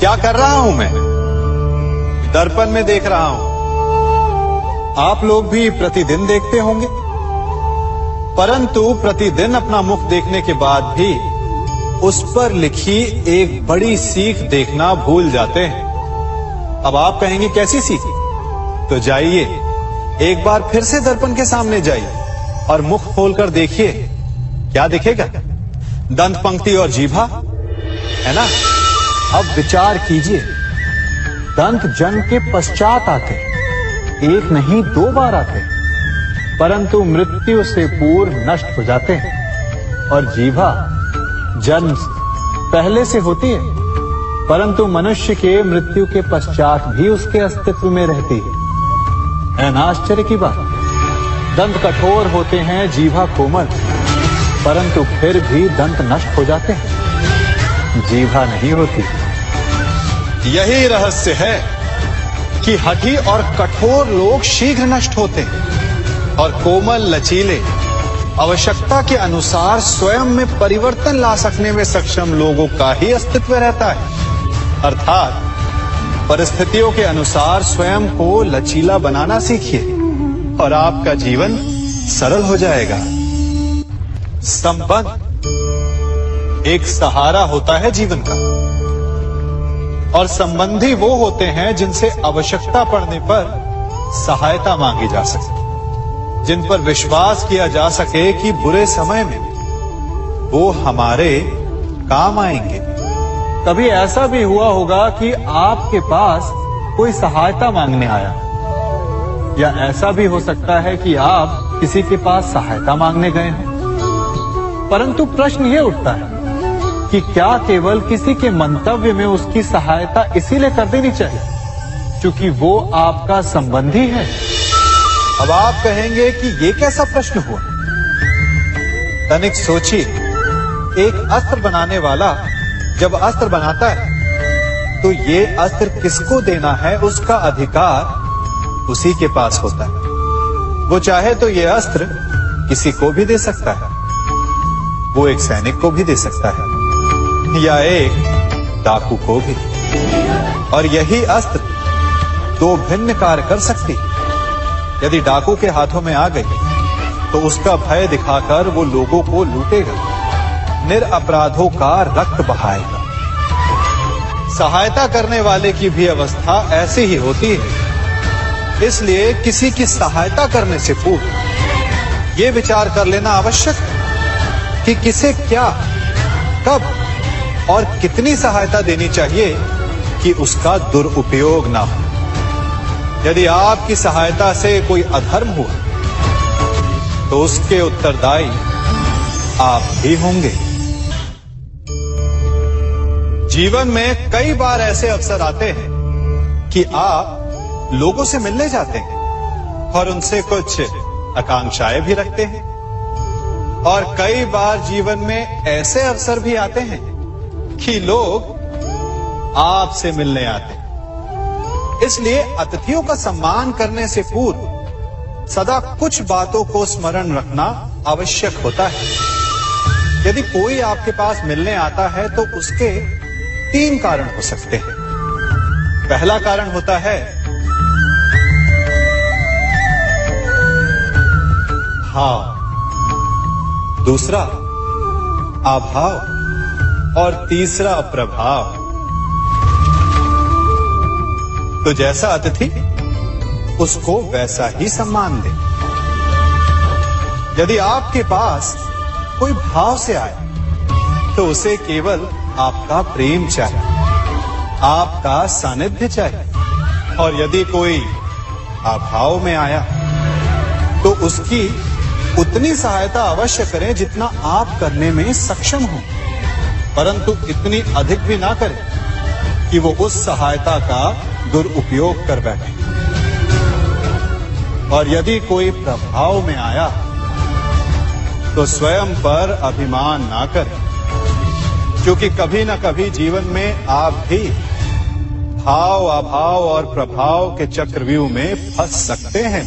क्या कर रहा हूं मैं? दर्पण में देख रहा हूं। आप लोग भी प्रतिदिन देखते होंगे, परंतु प्रतिदिन अपना मुख देखने के बाद भी उस पर लिखी एक बड़ी सीख देखना भूल जाते हैं। अब आप कहेंगे कैसी सीख? तो जाइए, एक बार फिर से दर्पण के सामने जाइए और मुख खोलकर देखिए, क्या दिखेगा? दंत पंक्ति और जीभा, है ना? अब विचार कीजिए, दंत जन्म के पश्चात आते, एक नहीं 2 बार आते, परंतु मृत्यु से पूर्व नष्ट हो जाते हैं। और जीभा जन्म पहले से होती है, परंतु मनुष्य के मृत्यु के पश्चात भी उसके अस्तित्व में रहती है ना आश्चर्य की बात? दंत कठोर होते हैं, जीभा कोमल, परंतु फिर भी दंत नष्ट हो जाते हैं, जीभा नहीं होती। यही रहस्य है कि हठी और कठोर लोग शीघ्र नष्ट होते हैं और कोमल लचीले आवश्यकता के अनुसार स्वयं में परिवर्तन ला सकने में सक्षम लोगों का ही अस्तित्व रहता है। अर्थात परिस्थितियों के अनुसार स्वयं को लचीला बनाना सीखिए और आपका जीवन सरल हो जाएगा। संबंध एक सहारा होता है जीवन का, और संबंधी वो होते हैं जिनसे आवश्यकता पड़ने पर सहायता मांगी जा सके, जिन पर विश्वास किया जा सके कि बुरे समय में वो हमारे काम आएंगे। कभी ऐसा भी हुआ होगा कि आपके पास कोई सहायता मांगने आया, या ऐसा भी हो सकता है कि आप किसी के पास सहायता मांगने गए हैं, परंतु प्रश्न ये उठता है कि क्या केवल किसी के मंतव्य में उसकी सहायता इसीलिए कर देनी चाहिए क्योंकि वो आपका संबंधी है? अब आप कहेंगे कि ये कैसा प्रश्न हुआ? तनिक सोचिए, एक अस्त्र बनाने वाला जब अस्त्र बनाता है तो ये अस्त्र किसको देना है उसका अधिकार उसी के पास होता है। वो चाहे तो ये अस्त्र किसी को भी दे सकता है, वो एक सैनिक को भी दे सकता है या एक डाकू को भी, और यही अस्त्र 2 भिन्न कार्य कर सकती है। यदि डाकू के हाथों में आ गई तो उसका भय दिखाकर वो लोगों को लूटेगा, निरपराधों का रक्त बहाएगा। सहायता करने वाले की भी अवस्था ऐसी ही होती है। इसलिए किसी की सहायता करने से पूर्व ये विचार कर लेना आवश्यक है कि किसे क्या, कब और कितनी सहायता देनी चाहिए कि उसका दुरुपयोग ना हो। यदि आपकी सहायता से कोई अधर्म हुआ तो उसके उत्तरदायी आप ही होंगे। जीवन में कई बार ऐसे अवसर आते हैं कि आप लोगों से मिलने जाते हैं और उनसे कुछ आकांक्षाएं भी रखते हैं, और कई बार जीवन में ऐसे अवसर भी आते हैं कि लोग आपसे मिलने आते हैं। इसलिए अतिथियों का सम्मान करने से पूर्व सदा कुछ बातों को स्मरण रखना आवश्यक होता है। यदि कोई आपके पास मिलने आता है तो उसके 3 कारण हो सकते हैं। पहला कारण होता है भाव, दूसरा अभाव और तीसरा प्रभाव। तो जैसा अतिथि उसको वैसा ही सम्मान दे। यदि आपके पास कोई भाव से आए तो उसे केवल आपका प्रेम चाहिए, आपका सानिध्य चाहिए, और यदि कोई अभाव में आया तो उसकी उतनी सहायता अवश्य करें जितना आप करने में सक्षम हो, परंतु इतनी अधिक भी ना करें कि वो उस सहायता का दुरुपयोग कर बैठे। और यदि कोई प्रभाव में आया तो स्वयं पर अभिमान ना करें, क्योंकि कभी ना कभी जीवन में आप भी भाव, अभाव और प्रभाव के चक्रव्यूह में फंस सकते हैं।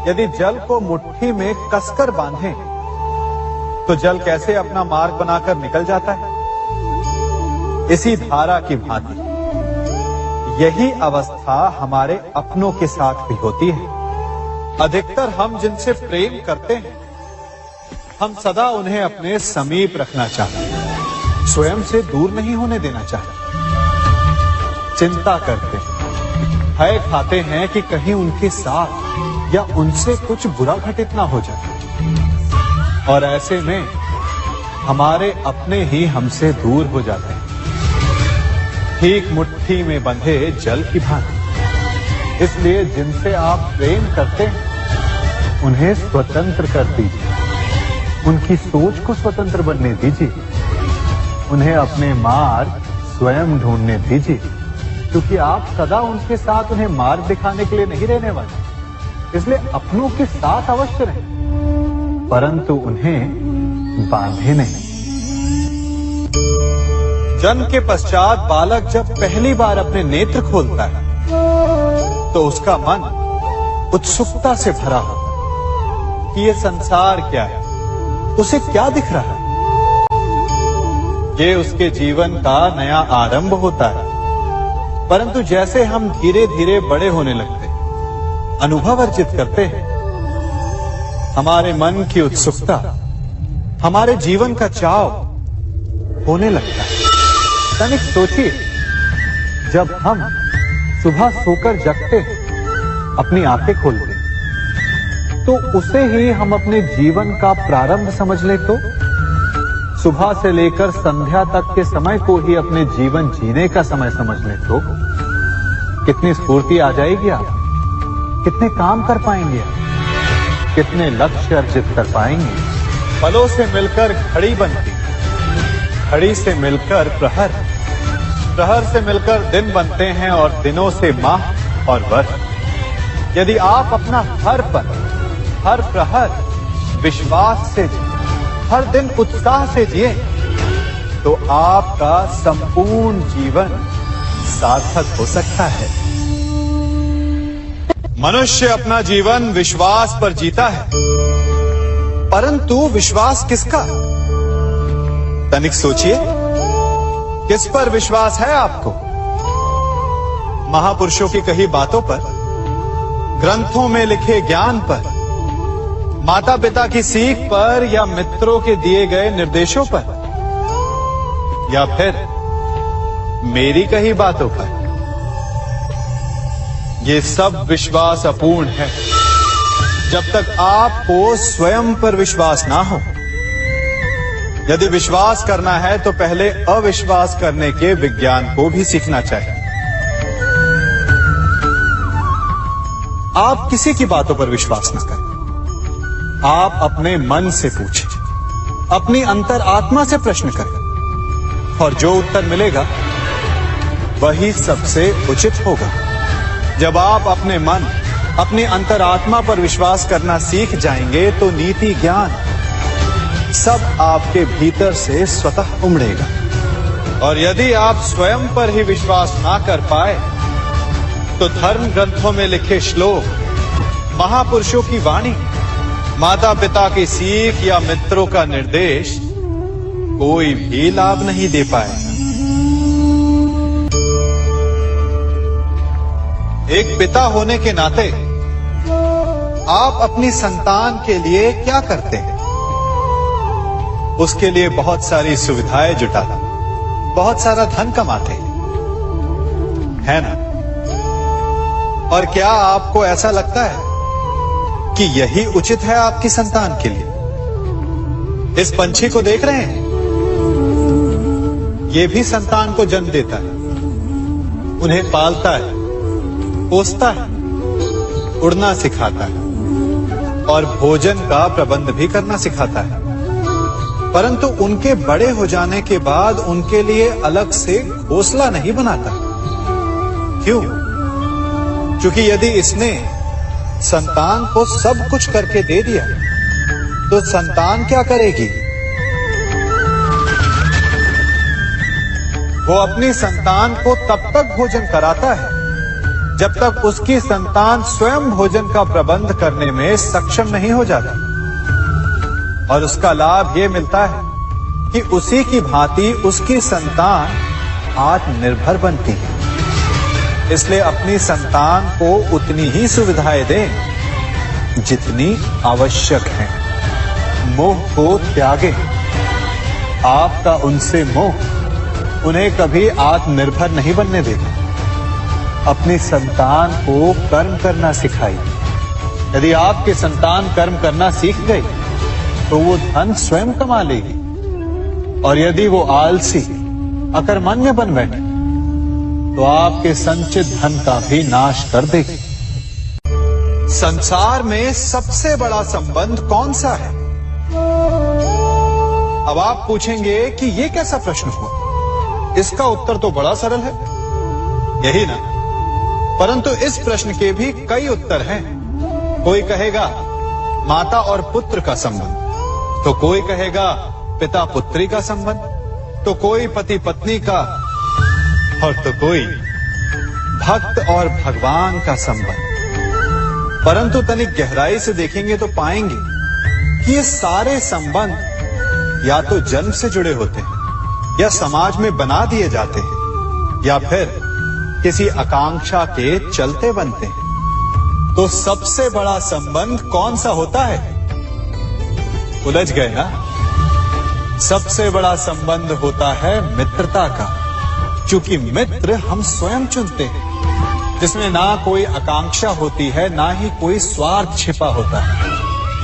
यदि जल को मुट्ठी में कसकर बांधें, तो जल कैसे अपना मार्ग बनाकर निकल जाता है? इसी धारा की भांति यही अवस्था हमारे अपनों के साथ भी होती है। अधिकतर हम जिनसे प्रेम करते हैं, हम सदा उन्हें अपने समीप रखना चाहते हैं, स्वयं से दूर नहीं होने देना चाहते। चिंता करते हैं, भय खाते हैं कि कहीं उनके साथ या उनसे कुछ बुरा घटित ना हो जाए, और ऐसे में हमारे अपने ही हमसे दूर हो जाते हैं, ठीक मुट्ठी में बंधे जल की भांति। इसलिए जिनसे आप प्रेम करते हैं, उन्हें स्वतंत्र कर दीजिए, उनकी सोच को स्वतंत्र बनने दीजिए, उन्हें अपने मार्ग स्वयं ढूंढने दीजिए, क्योंकि आप सदा उनके साथ उन्हें मार्ग दिखाने के लिए नहीं रहने वाले। इसलिए अपनों के साथ अवश्य रहें, परंतु उन्हें बांधे नहीं। जन्म के पश्चात बालक जब पहली बार अपने नेत्र खोलता है, तो उसका मन उत्सुकता से भरा होता है कि ये संसार क्या है, उसे क्या दिख रहा है। ये उसके जीवन का नया आरंभ होता है। परंतु जैसे हम धीरे धीरे बड़े होने लगते हैं, अनुभव अर्जित करते हैं, हमारे मन की उत्सुकता, हमारे जीवन का चाव होने लगता है। तनिक सोचिए, जब हम सुबह सोकर जगते हैं, अपनी आंखें खोलते हैं, तो उसे ही हम अपने जीवन का प्रारंभ समझ ले, तो सुबह से लेकर संध्या तक के समय को ही अपने जीवन जीने का समय समझ ले, तो कितनी स्फूर्ति आ जाएगी आप, कितने काम कर पाएंगे आप, कितने लक्ष्य अर्जित कर पाएंगे। पलों से मिलकर घड़ी बनती, घड़ी से मिलकर प्रहर, प्रहर से मिलकर दिन बनते हैं, और दिनों से माह और वर्ष। यदि आप अपना हर पल, हर प्रहर विश्वास से जिए, हर दिन उत्साह से जिए, तो आपका संपूर्ण जीवन सार्थक हो सकता है। मनुष्य अपना जीवन विश्वास पर जीता है, परंतु विश्वास किसका? तनिक सोचिए, किस पर विश्वास है आपको? महापुरुषों की कही बातों पर, ग्रंथों में लिखे ज्ञान पर, माता पिता की सीख पर, या मित्रों के दिए गए निर्देशों पर, या फिर मेरी कही बातों पर? ये सब विश्वास अपूर्ण है जब तक आपको स्वयं पर विश्वास ना हो। यदि विश्वास करना है तो पहले अविश्वास करने के विज्ञान को भी सीखना चाहिए। आप किसी की बातों पर विश्वास न करें, आप अपने मन से पूछें, अपनी अंतर आत्मा से प्रश्न करें, और जो उत्तर मिलेगा वही सबसे उचित होगा। जब आप अपने मन, अपनी अंतरात्मा पर विश्वास करना सीख जाएंगे, तो नीति ज्ञान सब आपके भीतर से स्वतः उमड़ेगा। और यदि आप स्वयं पर ही विश्वास ना कर पाए, तो धर्म ग्रंथों में लिखे श्लोक, महापुरुषों की वाणी, माता पिता की सीख या मित्रों का निर्देश कोई भी लाभ नहीं दे पाएगा। एक पिता होने के नाते आप अपनी संतान के लिए क्या करते हैं? उसके लिए बहुत सारी सुविधाएं जुटाते, बहुत सारा धन कमाते हैं, है ना? और क्या आपको ऐसा लगता है कि यही उचित है आपकी संतान के लिए? इस पंछी को देख रहे हैं, ये भी संतान को जन्म देता है, उन्हें पालता है, पोसता है, उड़ना सिखाता है, और भोजन का प्रबंध भी करना सिखाता है। परंतु उनके बड़े हो जाने के बाद उनके लिए अलग से घोंसला नहीं बनाता। क्यों? क्योंकि यदि इसने संतान को सब कुछ करके दे दिया, तो संतान क्या करेगी? वो अपनी संतान को तब तक भोजन कराता है जब तक उसकी संतान स्वयं भोजन का प्रबंध करने में सक्षम नहीं हो जाती। और उसका लाभ यह मिलता है कि उसी की भांति उसकी संतान आत्मनिर्भर बनती है। इसलिए अपनी संतान को उतनी ही सुविधाएं दें जितनी आवश्यक है। मोह को त्यागें। आपका उनसे मोह उन्हें कभी आत्मनिर्भर नहीं बनने देगा। अपनी संतान को कर्म करना सिखाइए। यदि आपकी संतान कर्म करना सीख गई तो वो धन स्वयं कमा लेगी। और यदि वो आलसी अकर्मण्य बन बैठे तो आपके संचित धन का भी नाश कर देगी। संसार में सबसे बड़ा संबंध कौन सा है? अब आप पूछेंगे कि यह कैसा प्रश्न हुआ? इसका उत्तर तो बड़ा सरल है, यही ना? परंतु इस प्रश्न के भी कई उत्तर हैं। कोई कहेगा माता और पुत्र का संबंध, तो कोई कहेगा पिता पुत्री का संबंध, तो कोई पति पत्नी का, और तो कोई भक्त और भगवान का संबंध। परंतु तनिक गहराई से देखेंगे तो पाएंगे कि ये सारे संबंध या तो जन्म से जुड़े होते हैं, या समाज में बना दिए जाते हैं, या फिर किसी आकांक्षा के चलते बनते हैं। तो सबसे बड़ा संबंध कौन सा होता है? उलझ गए ना? सबसे बड़ा संबंध होता है मित्रता का, क्योंकि मित्र हम स्वयं चुनते हैं, जिसमें ना कोई आकांक्षा होती है, ना ही कोई स्वार्थ छिपा होता है।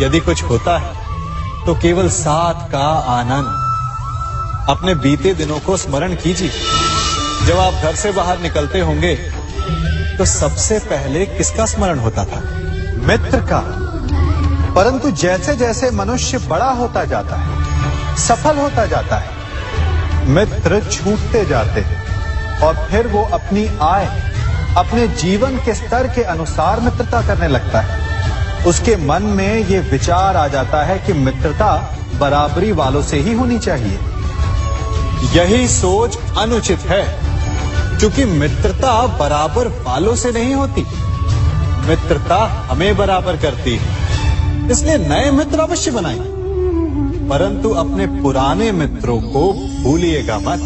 यदि कुछ होता है तो केवल साथ का आनंद। अपने बीते दिनों को स्मरण कीजिए। जब आप घर से बाहर निकलते होंगे तो सबसे पहले किसका स्मरण होता था? मित्र का। परंतु जैसे जैसे मनुष्य बड़ा होता जाता है, सफल होता जाता है, मित्र छूटते जाते हैं और फिर वो अपनी आय, अपने जीवन के स्तर के अनुसार मित्रता करने लगता है। उसके मन में ये विचार आ जाता है कि मित्रता बराबरी वालों से ही होनी चाहिए। यही सोच अनुचित है, क्योंकि मित्रता बराबर वालों से नहीं होती। मित्रता हमें बराबर करती है। इसलिए नए मित्र अवश्य बनाएं, परंतु अपने पुराने मित्रों को भूलिएगा मत।